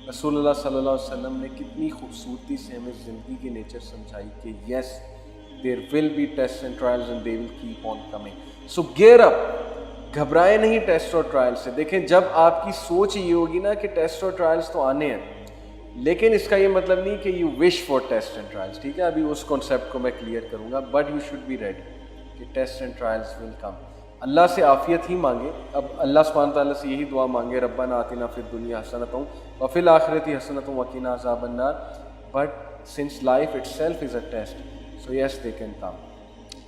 رسول اللہ صلی اللہ علیہ وسلم نے کتنی خوبصورتی سے ہمیں زندگی کی نیچر سمجھائی کہ yes there will be test and trials and they will keep on coming. So gear up, گھبرائے نہیں ٹیسٹ اور ٹرائل سے. دیکھیں جب آپ کی سوچ یہ ہوگی نا کہ ٹیسٹ اور ٹرائلز تو آنے ہیں, لیکن اس کا یہ مطلب نہیں کہ you wish for test and trials, ٹھیک ہے, ابھی اس کانسیپٹ کو میں کلیئر کروں گا, but you should be ready کہ test and trials will come. Allah سے عافیت ہی مانگے. اب اللہ سبحانہ تعالیٰ سے یہی دعا مانگے, ربنا آتنا فی الدنیا حسنۃ وفی الآخرۃ حسنۃ وقنا عذاب النار. But since life it self is a test, so yes they can come.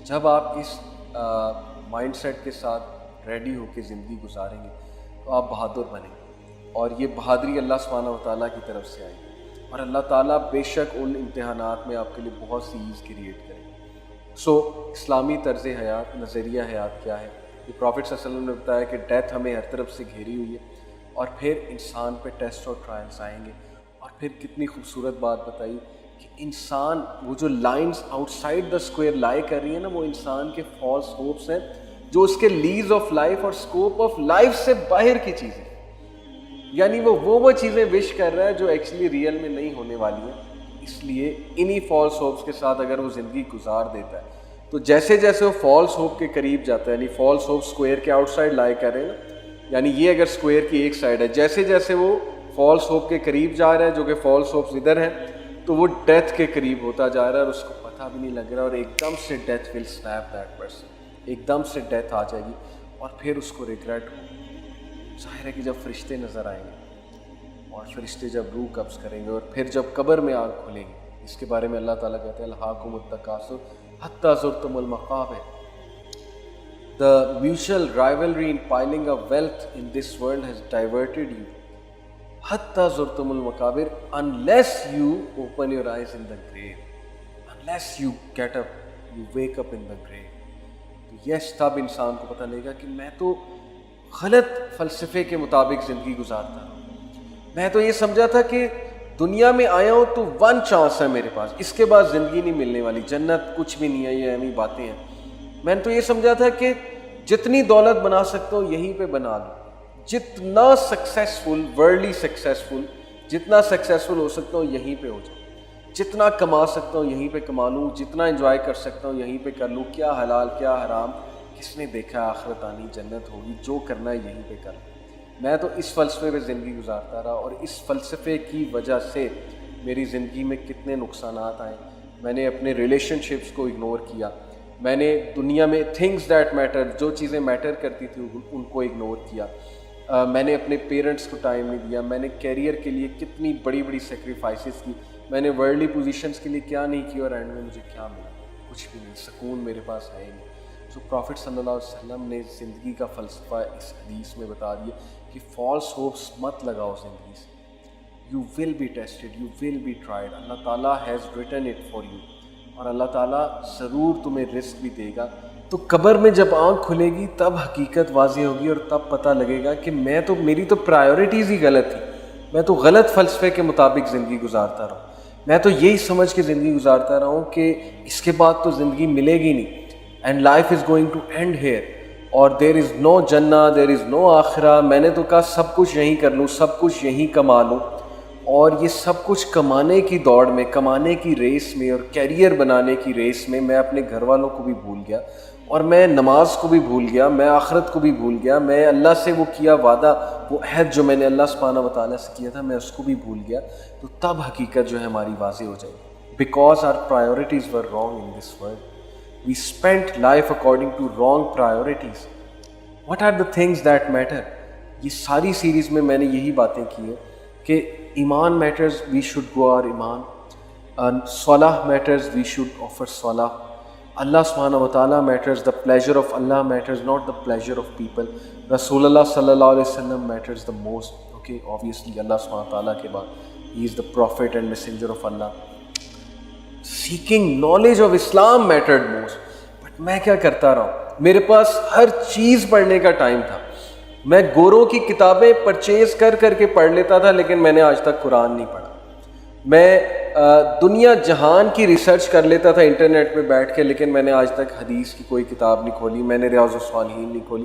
جب آپ اس مائنڈ سیٹ کے ساتھ ریڈی ہو کے زندگی گزاریں گے تو آپ بہادر بنیں گے, اور یہ بہادری اللہ سبحانہ و تعالیٰ کی طرف سے آئے گی, اور اللہ تعالیٰ بے شک ان امتحانات میں آپ کے لیے بہت سی ایز کریٹ کرے. سو اسلامی طرز حیات, نظریہ حیات کیا ہے؟ یہ پروفٹ صلی اللہ علیہ وسلم نے بتایا کہ ڈیتھ ہمیں ہر طرف سے گھیری ہوئی ہے, اور پھر انسان پہ ٹیسٹ اور ٹرائلز آئیں گے. اور پھر کتنی خوبصورت بات بتائی کہ انسان, وہ جو lines out side the square لائی کر رہی ہیں نا, وہ انسان کے فالس ہوپس ہیں, جو اس کے لیز آف لائف اور اسکوپ آف لائف سے باہر کی چیزیں, یعنی وہ چیزیں وش کر رہا ہے جو ایکچولی ریئل میں نہیں ہونے والی ہیں. اس لیے انہی فالس ہوپس کے ساتھ اگر وہ زندگی گزار دیتا ہے تو جیسے جیسے وہ فالس ہوپ کے قریب جاتا ہے, یعنی فالس ہوپ اسکوائر کے آؤٹ سائڈ لائی کر رہے ہیں نا, یعنی یہ اگر اسکوائر کی ایک سائڈ ہے, جیسے جیسے وہ فالس ہوپ کے قریب جا رہا ہے, جو کہ فالس ہوپس ادھر ہیں, تو وہ ڈیتھ کے قریب ہوتا جا رہا ہے, اور اس کو پتہ بھی نہیں لگ رہا, اور ایک دم سے death will snap that person, ایک دم سے ڈیتھ آ جائے گی, اور پھر اس کو ریگریٹ ہو. ظاہر ہے کہ جب فرشتے نظر آئیں گے, اور فرشتے جب روح قبض کریں گے, اور پھر جب قبر میں آنکھ کھلے گی, اس کے بارے میں اللہ تعالیٰ کہتے ہیں الہاکم التکاثر حتی زرتم المقابر. The mutual rivalry in piling up wealth in this world has diverted you حتی زرتم المقابر, unless you open your eyes in the grave, unless you get up, you wake up in the grave. تو یس تب انسان کو پتہ لگے گا کہ میں تو غلط فلسفے کے مطابق زندگی گزارتا ہوں. میں تو یہ سمجھا تھا کہ دنیا میں آیا ہوں تو ون چانس ہے میرے پاس, اس کے بعد زندگی نہیں ملنے والی, جنت کچھ بھی نہیں ہے, یہ ایمی باتیں ہیں. میں نے تو یہ سمجھا تھا کہ جتنی دولت بنا سکتا ہوں یہیں پہ بنا لوں, جتنا سکسیسفل, ورلڈلی سکسیسفل, جتنا سکسیسفل ہو سکتا ہوں یہیں پہ ہو جاؤں, جتنا کما سکتا ہوں یہیں پہ کما لوں, جتنا انجوائے کر سکتا ہوں یہیں پہ کر لوں. کیا حلال کیا حرام کس نے دیکھا, آخرت آنی, جنت ہوگی, جو کرنا ہے یہیں پہ کر لوں. میں تو اس فلسفے پہ زندگی گزارتا رہا, اور اس فلسفے کی وجہ سے میری زندگی میں کتنے نقصانات آئے. میں نے اپنے ریلیشن شپس کو اگنور کیا, میں نے دنیا میں تھنگز دیٹ میٹر, جو چیزیں میٹر کرتی تھیں ان کو اگنور کیا. میں نے اپنے پیرنٹس کو ٹائم نہیں دیا, میں نے کیریئر کے لیے کتنی بڑی بڑی سیکریفائسز کی, میں نے ورلڈلی پوزیشنز کے لیے کیا نہیں کی, اور اینڈ میں مجھے کیا ملا, کچھ بھی نہیں, سکون میرے پاس ہے ہی نہیں. تو پروفٹ صلی اللہ علیہ وسلم نے زندگی کا فلسفہ اس حدیث میں بتا دیا کہ فالس ہوپس مت لگاؤ زندگی سے. You will be tested, you will be tried, Allah تعالیٰ has written it for you, اور اللہ تعالیٰ ضرور تمہیں رزق بھی دے گا. تو قبر میں جب آنکھ کھلے گی تب حقیقت واضح ہوگی, اور تب پتہ لگے گا کہ میری تو پرائیورٹیز ہی غلط تھی, میں تو غلط فلسفے کے مطابق زندگی گزارتا رہا. میں تو یہی سمجھ کے زندگی گزارتا رہا ہوں کہ اس کے بعد تو زندگی ملے گی نہیں, and life is going to end here, اور دیر از نو جنہ, دیر از نو آخرہ. میں نے تو کہا سب کچھ یہیں کر لوں, سب کچھ یہیں کما لوں, اور یہ سب کچھ کمانے کی دوڑ میں, کمانے کی ریس میں, اور کیریئر بنانے کی ریس میں میں اپنے گھر والوں کو بھی بھول گیا, اور میں نماز کو بھی بھول گیا, میں آخرت کو بھی بھول گیا, میں اللہ سے وہ کیا وعدہ, وہ عہد جو میں نے اللہ سبحانہ و تعالیٰ سے کیا تھا, میں اس کو بھی بھول گیا. تو تب حقیقت جو ہے ہماری واضح ہو جائے گی, because our priorities were wrong in this world. We spent life according to wrong priorities. What are the things that matter? یہ ساری سیریز میں میں نے یہی باتیں کی ہیں کہ ایمان matters, we should go our ایمان. صلاح matters, we should offer صلاح. اللہ سبحانہ و تعالیٰ matters, the pleasure of Allah matters, not the pleasure of people. رسول اللہ صلی اللہ علیہ وسلم matters the most. Okay, obviously اللہ سبحانہ و تعالیٰ کے بعد he is the prophet and messenger of Allah. Seeking knowledge of Islam mattered most. But میں کیا کرتا رہا ہوں, میرے پاس ہر چیز پڑھنے کا ٹائم تھا, میں گوروں کی کتابیں پرچیز کر کے پڑھ لیتا تھا, لیکن میں نے آج تک قرآن نہیں پڑھا. میں دنیا جہان کی ریسرچ کر لیتا تھا انٹرنیٹ پہ بیٹھ کے, لیکن میں نے آج تک حدیث کی کوئی کتاب نہیں کھولی, میں نے ریاض الصالحین نہیں کھولی,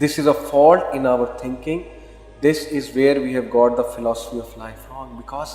This is a fault in our thinking. This is where we have got the philosophy of life wrong. Because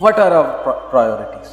What are our priorities?